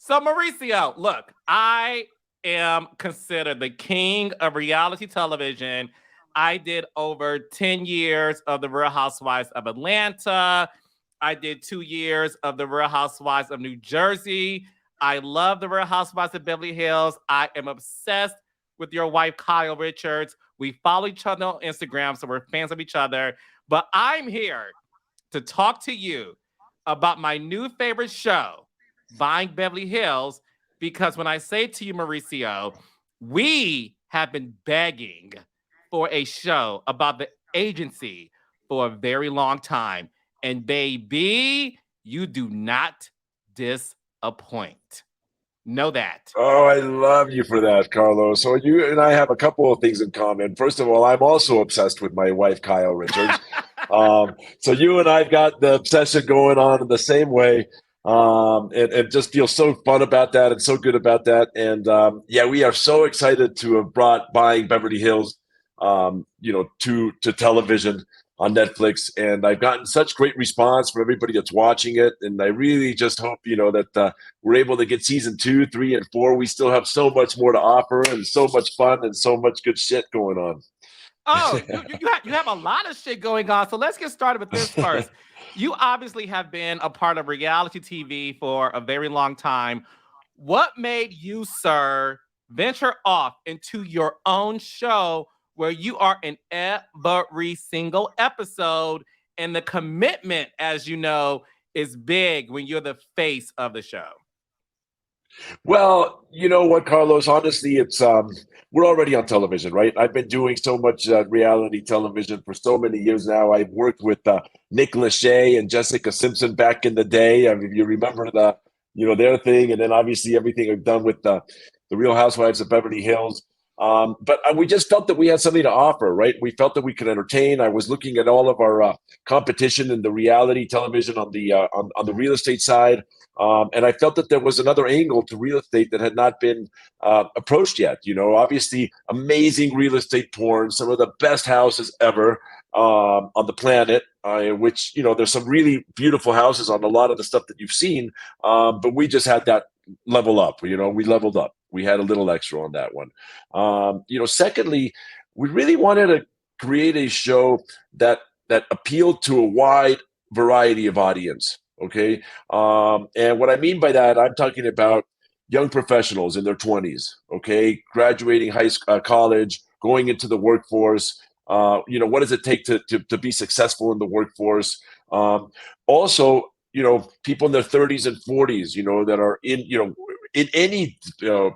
So, Mauricio, look, I am considered the king of reality television. I did over 10 years of The Real Housewives of Atlanta. I did 2 years of The Real Housewives of New Jersey. I love The Real Housewives of Beverly Hills. I am obsessed with your wife, Kyle Richards. We follow each other on Instagram, so we're fans of each other. But I'm here to talk to you about my new favorite show, Buying Beverly Hills, because when I say to you, Mauricio, we have been begging for a show about the agency for a very long time. And baby, you do not disappoint. Know that. Oh, I love you for that, Carlos. So you and I have a couple of things in common. First of all, I'm also obsessed with my wife, Kyle Richards. So you and I've got the obsession going on in the same way. And just feel so fun about that and so good about that. And yeah, we are so excited to have brought Buying Beverly Hills, to television on Netflix, and I've gotten such great response from everybody that's watching it. And I really just hope, that we're able to get season 2, 3, and 4. We still have so much more to offer and so much fun and so much good shit going on. Oh, you have a lot of shit going on. So let's get started with this first. You obviously have been a part of reality TV for a very long time. What made you, sir, venture off into your own show where you are in every single episode? And the commitment, as you know, is big when you're the face of the show. Well, you know what, Carlos? Honestly, it's we're already on television, right? I've been doing so much reality television for so many years now. I've worked with Nick Lachey and Jessica Simpson back in the day. I mean, you remember their thing, and then obviously everything I've done with the Real Housewives of Beverly Hills. But we just felt that we had something to offer, right? We felt that we could entertain. I was looking at all of our competition in the reality television on the on the real estate side. And I felt that there was another angle to real estate that had not been approached yet. Obviously, amazing real estate porn, some of the best houses ever on the planet. Which there's some really beautiful houses on a lot of the stuff that you've seen, but we just had that level up. We leveled up. We had a little extra on that one. Secondly, we really wanted to create a show that appealed to a wide variety of audience. Okay. And what I mean by that, I'm talking about young professionals in their 20s, okay, graduating high school, college, going into the workforce. What does it take to be successful in the workforce? Also, people in their 30s and 40s, that are in any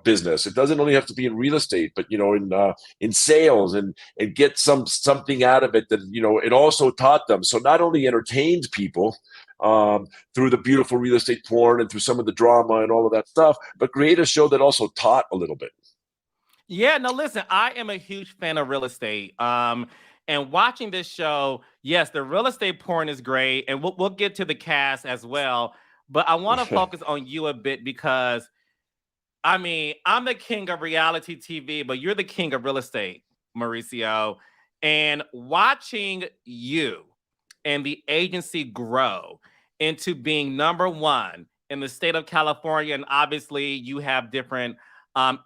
business. It doesn't only have to be in real estate, but in sales, and get something out of it that it also taught them. So not only entertained people through the beautiful real estate porn and through some of the drama and all of that stuff, but create a show that also taught a little bit. Yeah, no, listen, I am a huge fan of real estate. And watching this show, yes, the real estate porn is great, and we'll get to the cast as well. But I want to focus on you a bit because I mean, I'm the king of reality TV, but you're the king of real estate, Mauricio. And watching you and the agency grow into being number one in the state of California, and obviously you have different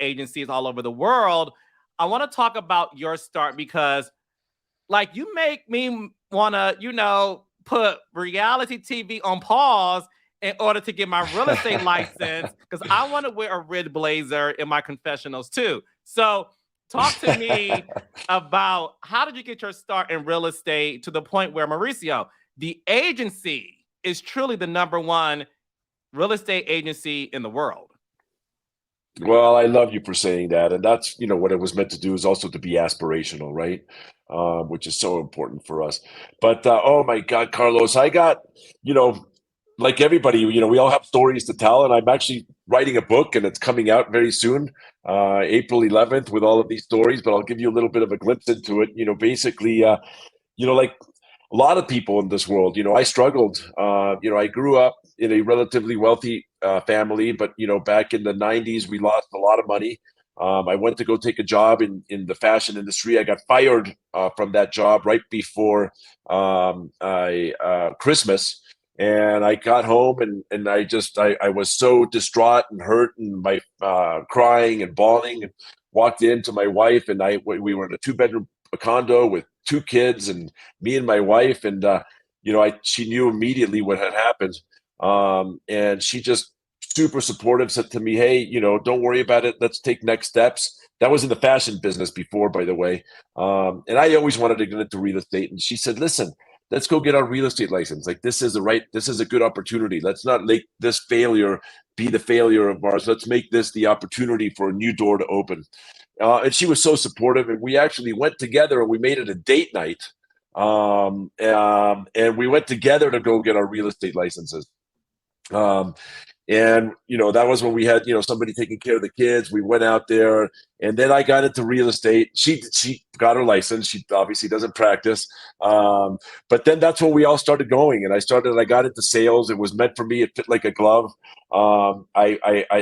agencies all over the world. I want to talk about your start because, like, you make me want to, put reality TV on pause in order to get my real estate license because I want to wear a red blazer in my confessionals too. So, talk to me about how did you get your start in real estate to the point where, Mauricio, the agency is truly the number one real estate agency in the world. Well, I love you for saying that, and that's what it was meant to do, is also to be aspirational, right? Which is so important for us. But oh my God, Carlos, I got you know like everybody, we all have stories to tell, and I'm actually writing a book, and it's coming out very soon, April 11th, with all of these stories. But I'll give you a little bit of a glimpse into it. Basically, like a lot of people in this world, I struggled. I grew up in a relatively wealthy family, but back in the '90s, we lost a lot of money. I went to go take a job in the fashion industry. I got fired from that job right before Christmas. And I got home and I was so distraught and hurt and my crying and bawling, and walked into my wife, and we were in a 2-bedroom condo with 2 kids and me and my wife. And she knew immediately what had happened. And she just super supportive, said to me, "Hey, don't worry about it. Let's take next steps." That was in the fashion business before, by the way. And I always wanted to get into real estate. And she said, "Listen, let's go get our real estate license. Like, this is a good opportunity. Let's not make this failure be the failure of ours. Let's make this the opportunity for a new door to open." And she was so supportive. And we actually went together and we made it a date night. And we went together to go get our real estate licenses. And that was when we had somebody taking care of the kids. We went out there, and then I got into real estate. She got her license. She obviously doesn't practice, but then that's when we all started going. And I got into sales. It was meant for me. It fit like a glove.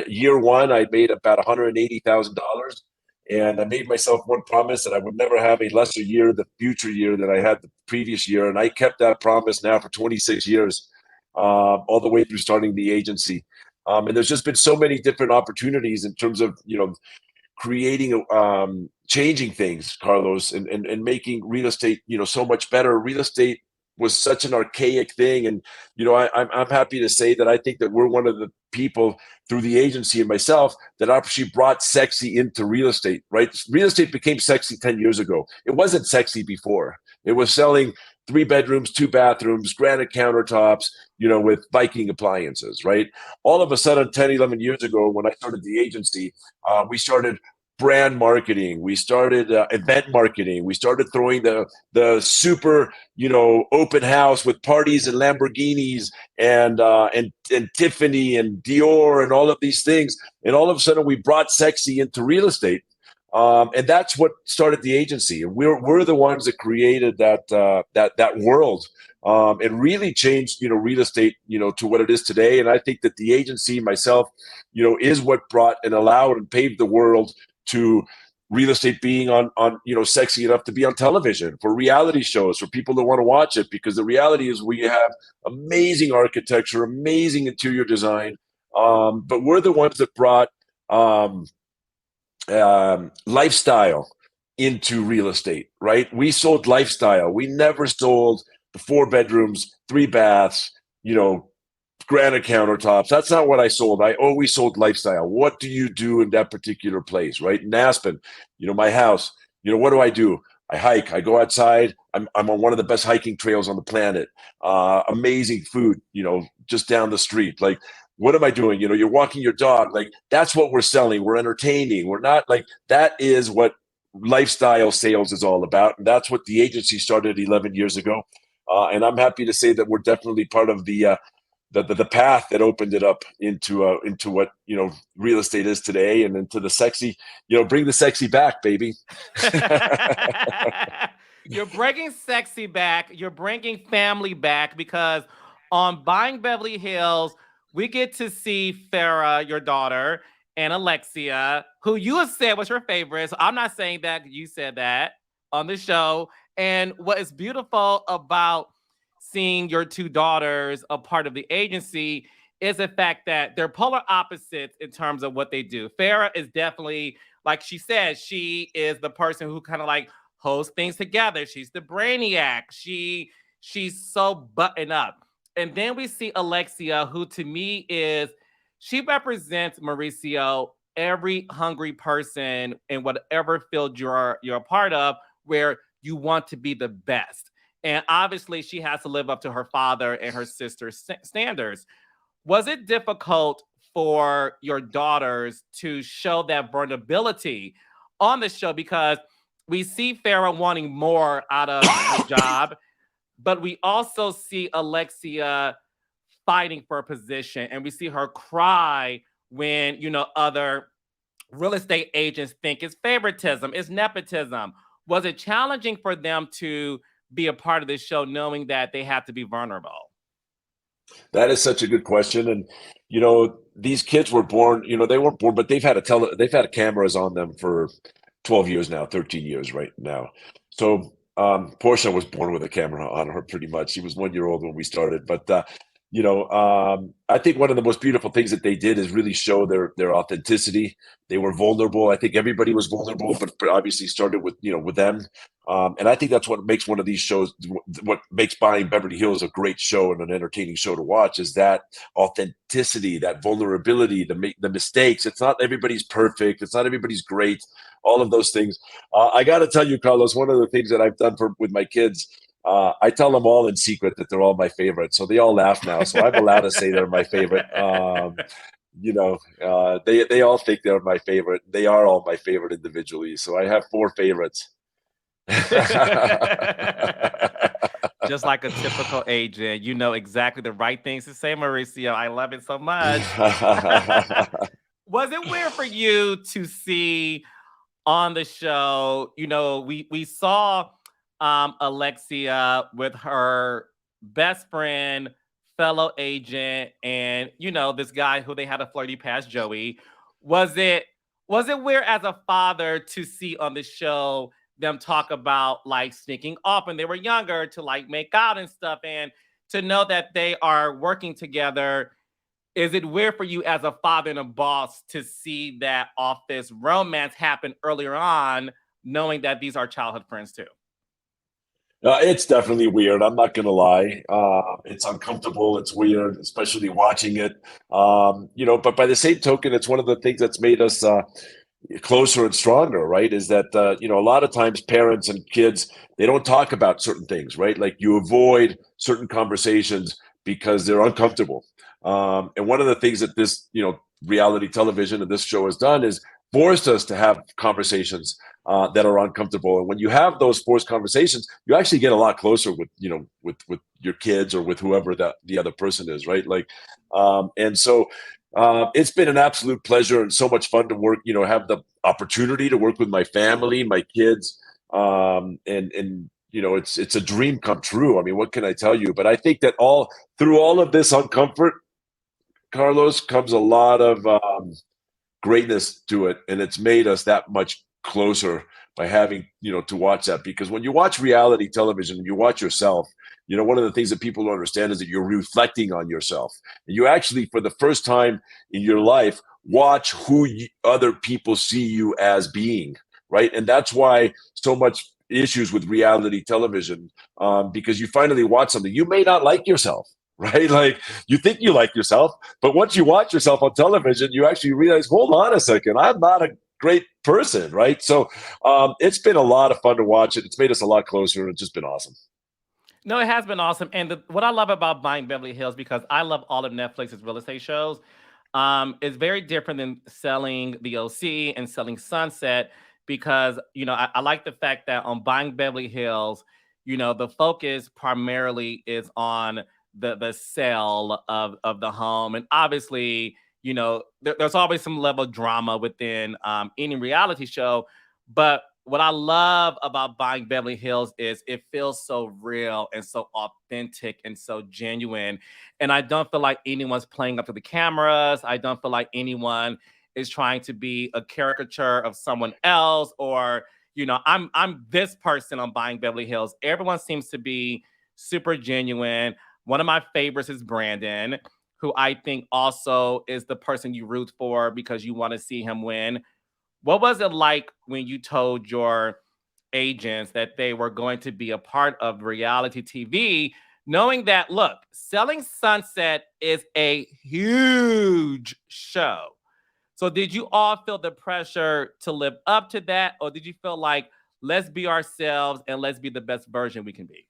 Year one, I made about $180,000. And I made myself one promise that I would never have a lesser year the future year than I had the previous year. And I kept that promise now for 26 years, all the way through starting the agency. And there's just been so many different opportunities in terms of, creating, changing things, Carlos, and making real estate, so much better. Real estate was such an archaic thing. And, I'm happy to say that I think that we're one of the people through the agency and myself that actually brought sexy into real estate, right? Real estate became sexy 10 years ago. It wasn't sexy before. It was selling 3 bedrooms, 2 bathrooms, granite countertops, with Viking appliances, right? All of a sudden, 10, 11 years ago, when I started the agency, we started brand marketing. We started event marketing. We started throwing the super, open house with parties and Lamborghinis and Tiffany and Dior and all of these things. And all of a sudden, we brought sexy into real estate. And that's what started the agency. And we're the ones that created that world, and really changed, real estate, to what it is today. And I think that the agency, myself, is what brought and allowed and paved the world to real estate being on sexy enough to be on television, for reality shows, for people that want to watch it. Because the reality is we have amazing architecture, amazing interior design, but we're the ones that brought lifestyle into real estate, right? We sold lifestyle. We never sold the 4 bedrooms, 3 baths, granite countertops. That's not what I sold. I always sold lifestyle. What do you do in that particular place, right? In Aspen, my house, what do? I hike. I go outside. I'm on one of the best hiking trails on the planet. Amazing food, just down the street. Like, what am I doing? You're walking your dog. Like, that's what we're selling. We're entertaining. We're not like, that is what lifestyle sales is all about. And that's what the agency started 11 years ago. And I'm happy to say that we're definitely part of the path that opened it up into what real estate is today, and into the sexy. Bring the sexy back, baby. You're bringing sexy back. You're bringing family back, because on Buying Beverly Hills, we get to see Farrah, your daughter, and Alexia, who you have said was your favorite. So I'm not saying that, you said that on the show. And what is beautiful about seeing your 2 daughters a part of the agency is the fact that they're polar opposites in terms of what they do. Farrah is definitely, like she said, she is the person who kind of like holds things together. She's the brainiac. She's so buttoned up. And then we see Alexia, who to me she represents, Mauricio, every hungry person in whatever field you're a part of, where you want to be the best. And obviously, she has to live up to her father and her sister's standards. Was it difficult for your daughters to show that vulnerability on the show? Because we see Farrah wanting more out of the job, but we also see Alexia fighting for a position, and we see her cry when, other real estate agents think it's favoritism, it's nepotism. Was it challenging for them to be a part of this show, knowing that they have to be vulnerable? That is such a good question. And, these kids were born, they weren't born, but they've had cameras on them for 12 years now, 13 years right now. So Portia was born with a camera on her pretty much. She was 1 year old when we started. But I think one of the most beautiful things that they did is really show their authenticity. They were vulnerable. I think everybody was vulnerable, but obviously started with them. And I think that's what makes one of these shows, what makes Buying Beverly Hills a great show and an entertaining show to watch, is that authenticity, that vulnerability, the mistakes. It's not everybody's perfect. It's not everybody's great. All of those things. I got to tell you, Carlos, one of the things that I've done with my kids. I tell them all in secret that they're all my favorite, so they all laugh now. So I'm allowed to say they're my favorite. They all think they're my favorite. They are all my favorite individually. So I have 4 favorites. Just like a typical agent, you know exactly the right things to say, Mauricio. I love it so much. Was it weird for you to see on the show? We saw Alexia with her best friend, fellow agent, and this guy who they had a flirty past, Joey. Was it weird as a father to see on the show them talk about like sneaking off when they were younger to like make out and stuff, and to know that they are working together? Is it weird for you as a father and a boss to see that office romance happen earlier on, knowing that these are childhood friends too? It's definitely weird. I'm not gonna lie. It's uncomfortable. It's weird, especially watching it. But by the same token, it's one of the things that's made us closer and stronger, right? Is that a lot of times parents and kids, they don't talk about certain things, right? Like you avoid certain conversations because they're uncomfortable. And one of the things that this reality television and this show has done is forced us to have conversations that are uncomfortable. And when you have those forced conversations, you actually get a lot closer with your kids or with whoever the other person is, right? Like, and so it's been an absolute pleasure and so much fun to work. Have the opportunity to work with my family, my kids, and it's a dream come true. I mean, what can I tell you? But I think that through all of this uncomfort, Carlos, comes a lot of greatness to it, and it's made us that much closer by having to watch that. Because when you watch reality television and you watch yourself, one of the things that people don't understand is that you're reflecting on yourself, and you actually, for the first time in your life, watch who other people see you as being, right? And that's why so much issues with reality television, because you finally watch something. You may not like yourself, right? Like you think you like yourself, but once you watch yourself on television, you actually realize, hold on a second, I'm not a great person, right? So it's been a lot of fun to watch it. It's made us a lot closer, and it's just been awesome. No, it has been awesome. And what I love about Buying Beverly Hills, because I love all of Netflix's real estate shows, is very different than selling the OC and selling Sunset, because, I like the fact that on Buying Beverly Hills, the focus primarily is on the sale of the home. And obviously, there's always some level of drama within any reality show. But what I love about Buying Beverly Hills is it feels so real and so authentic and so genuine. And I don't feel like anyone's playing up to the cameras. I don't feel like anyone is trying to be a caricature of someone else, or, I'm this person on Buying Beverly Hills. Everyone seems to be super genuine. One of my favorites is Brandon, who I think also is the person you root for because you want to see him win. What was it like when you told your agents that they were going to be a part of reality TV, knowing that, look, Selling Sunset is a huge show? So did you all feel the pressure to live up to that? Or did you feel like, let's be ourselves and let's be the best version we can be?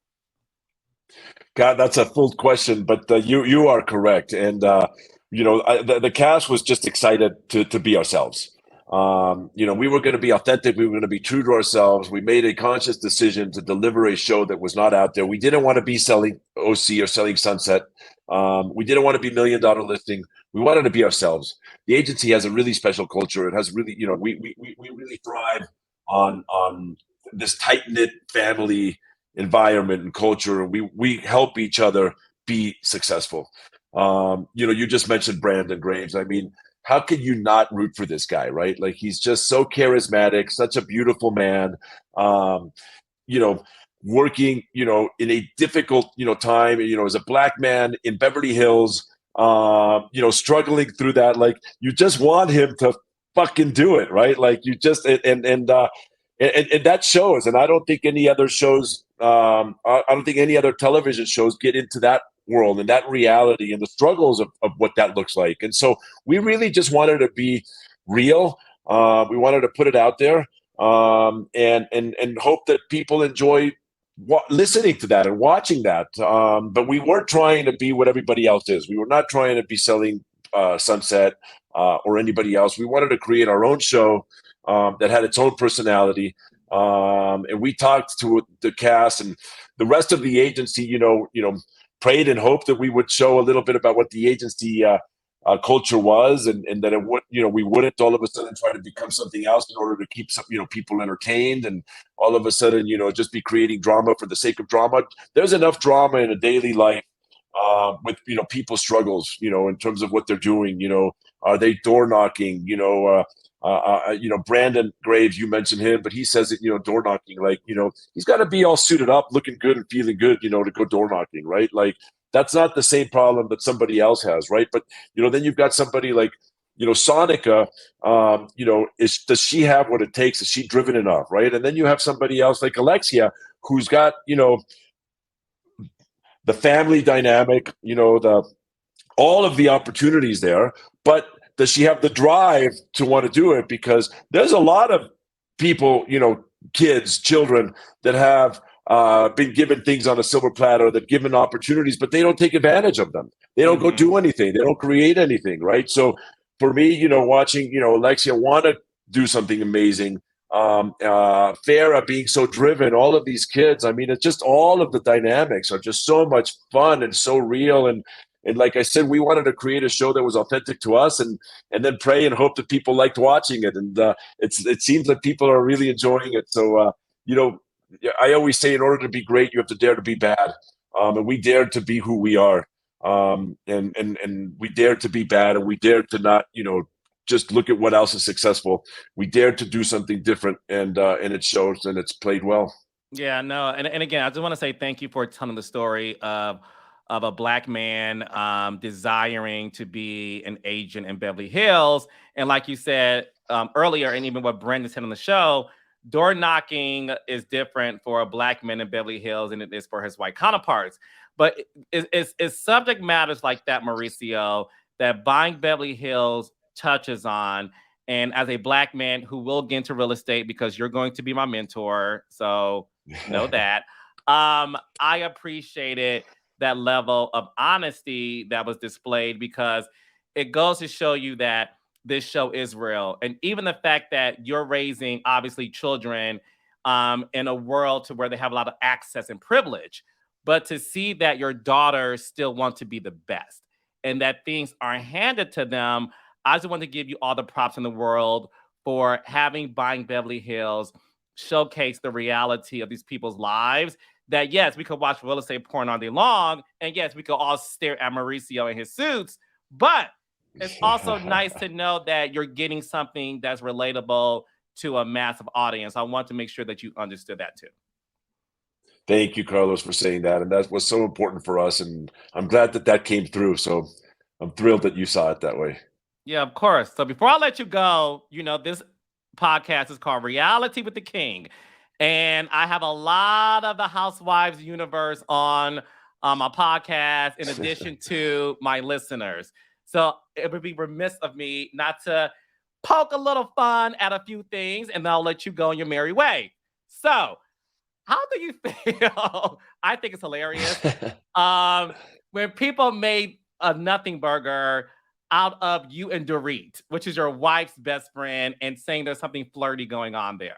God, that's a full question, but you are correct. And the cast was just excited to be ourselves. We were going to be authentic. We were going to be true to ourselves. We made a conscious decision to deliver a show that was not out there. We didn't want to be selling OC or selling Sunset. We didn't want to be $1 million listing. We wanted to be ourselves. The agency has a really special culture. It has really, we really thrive on this tight knit family environment and culture. We help each other be successful. You just mentioned Brandon Graves. I mean, how can you not root for this guy, right? Like he's just so charismatic, such a beautiful man. working, in a difficult, time, as a black man in Beverly Hills, struggling through that. Like, you just want him to fucking do it, right? Like, you just, and that shows. And I don't think any other shows, I don't think any other television shows get into that world and that reality and the struggles of what that looks like. And so we really just wanted to be real. We wanted to put it out there, and hope that people enjoy listening to that and watching that. But we weren't trying to be what everybody else is. We were not trying to be selling Sunset or anybody else. We wanted to create our own show that had its own personality. And we talked to the cast and the rest of the agency, prayed and hoped that we would show a little bit about what the agency culture was, and that it would, we wouldn't all of a sudden try to become something else in order to keep some, people entertained, and all of a sudden, just be creating drama for the sake of drama. There's enough drama in a daily life with, people's struggles, in terms of what they're doing. Are they door knocking? Brandon Graves, you mentioned him, but he says it, door knocking, like, he's got to be all suited up, looking good and feeling good, to go door knocking, right? Like, that's not the same problem that somebody else has, right? But, then you've got somebody like, Sonica, does she have what it takes? Is she driven enough, right? And then you have somebody else like Alexia, who's got, the family dynamic, all of the opportunities there, but does she have the drive to want to do it? Because there's a lot of people, kids, children that have been given things on a silver platter, that given opportunities, but they don't take advantage of them. They don't go do anything. They don't create anything, right? So for me, watching, Alexia want to do something amazing, Farah being so driven, all of these kids, I mean, it's just all of the dynamics are just so much fun and so real. And like I said, we wanted to create a show that was authentic to us, and then pray and hope that people liked watching it. And it seems that people are really enjoying it. So, I always say, in order to be great, you have to dare to be bad. And we dared to be who we are. And we dared to be bad, and we dared to not, just look at what else is successful. We dared to do something different, and it shows, and it's played well. Yeah, no, and again, I just want to say thank you for telling the story of a black man desiring to be an agent in Beverly Hills, and like you said earlier, and even what Brendan said on the show, door knocking is different for a black man in Beverly Hills than it is for his white counterparts. But it's subject matters like that, Mauricio, that Buying Beverly Hills touches on. And as a black man who will get into real estate, because you're going to be my mentor, so know that, I appreciated that level of honesty that was displayed, because it goes to show you that this show is real. And even the fact that you're raising, obviously, children in a world to where they have a lot of access and privilege, but to see that your daughters still want to be the best and that things are handed to them, I just want to give you all the props in the world for having Buying Beverly Hills showcase the reality of these people's lives. That, yes, we could watch real estate porn all day long, and yes, we could all stare at Mauricio in his suits, but it's also nice to know that you're getting something that's relatable to a massive audience. I want to make sure that you understood that too. Thank you, Carlos, for saying that. And that was so important for us. And I'm glad that came through. So I'm thrilled that you saw it that way. Yeah, of course. So before I let you go, this podcast is called Reality with the King. And I have a lot of the Housewives universe on my podcast, in addition to my listeners. So it would be remiss of me not to poke a little fun at a few things, and then I'll let you go on your merry way. So how do you feel? I think it's hilarious. When people made a nothing burger out of you and Dorit, which is your wife's best friend, and saying there's something flirty going on there.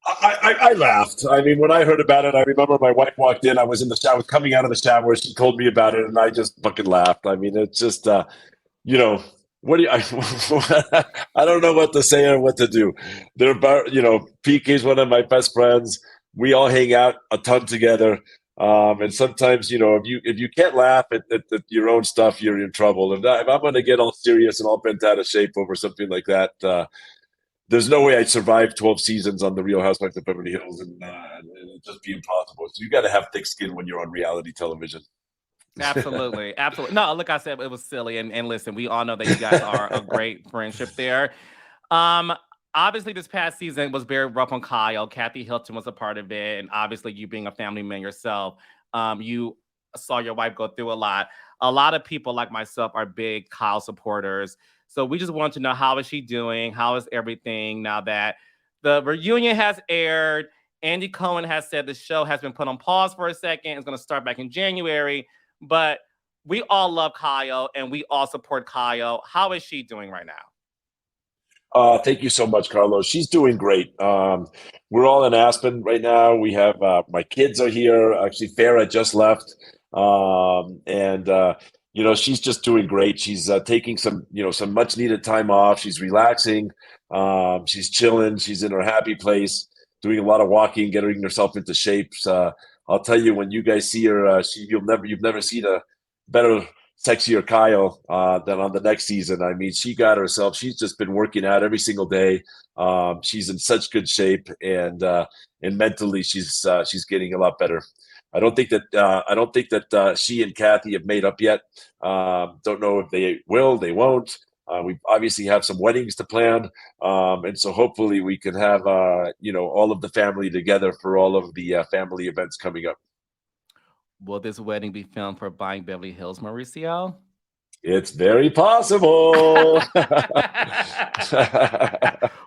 I laughed. I mean, when I heard about it, I remember my wife walked in. I was in the shower, coming out of the shower. She told me about it, and I just fucking laughed. I mean, it's just, what do you? I don't know what to say or what to do. They're about, PK's one of my best friends. We all hang out a ton together, and sometimes, if you can't laugh at your own stuff, you're in trouble. And if I'm going to get all serious and all bent out of shape over something like that, there's no way I'd survive 12 seasons on the Real Housewives of Beverly Hills, and it'd just be impossible. So you got to have thick skin when you're on reality television. Absolutely, absolutely. No, look, I said it was silly, and listen, we all know that you guys are a great friendship there. Um, Obviously, this past season was very rough on Kyle. Kathy Hilton was a part of it, and obviously, you being a family man yourself, you saw your wife go through a lot. A lot of people like myself are big Kyle supporters, so we just want to know, how is she doing? How is everything now that the reunion has aired? Andy Cohen has said the show has been put on pause for a second. It's going to start back in January, but we all love Kyle and we all support Kyle. How is she doing right now? Thank you so much, Carlos. She's doing great. We're all in Aspen right now. We have my kids are here. Actually, Farah just left, and she's just doing great. She's taking some much needed time off. She's relaxing. She's chilling. She's in her happy place, doing a lot of walking, getting herself into shape. I'll tell you, when you guys see her, you've never seen a better, sexier Kyle than on the next season. I mean, she got herself. She's just been working out every single day. She's in such good shape, and mentally, she's getting a lot better. I don't think that she and Kathy have made up yet. Don't know if they will. They won't. We obviously have some weddings to plan, and so hopefully we can have all of the family together for all of the family events coming up. Will this wedding be filmed for Buying Beverly Hills, Mauricio? It's very possible.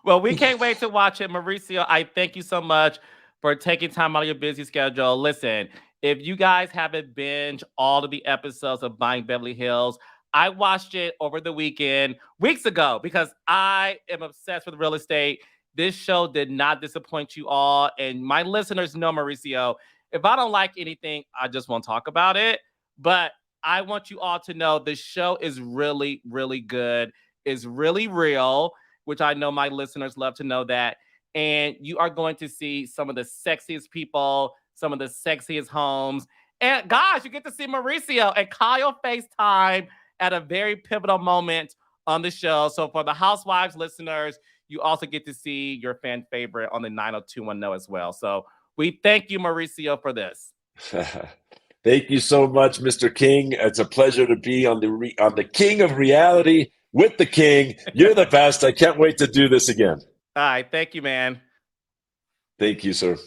Well, we can't wait to watch it, Mauricio. I thank you so much for taking time out of your busy schedule. Listen, if you guys haven't binged all of the episodes of Buying Beverly Hills, I watched it over the weekend, weeks ago, because I am obsessed with real estate. This show did not disappoint you all. And my listeners know, Mauricio, if I don't like anything, I just won't talk about it. But I want you all to know the show is really, really good. It's really real, which I know my listeners love to know that. And you are going to see some of the sexiest people, some of the sexiest homes. And gosh, you get to see Mauricio and Kyle FaceTime at a very pivotal moment on the show. So for the Housewives listeners, you also get to see your fan favorite on the 90210 as well. So we thank you, Mauricio, for this. Thank you so much, Mr. King. It's a pleasure to be on the King of Reality with the King. You're the best. I can't wait to do this again. All right. Thank you, man. Thank you, sir.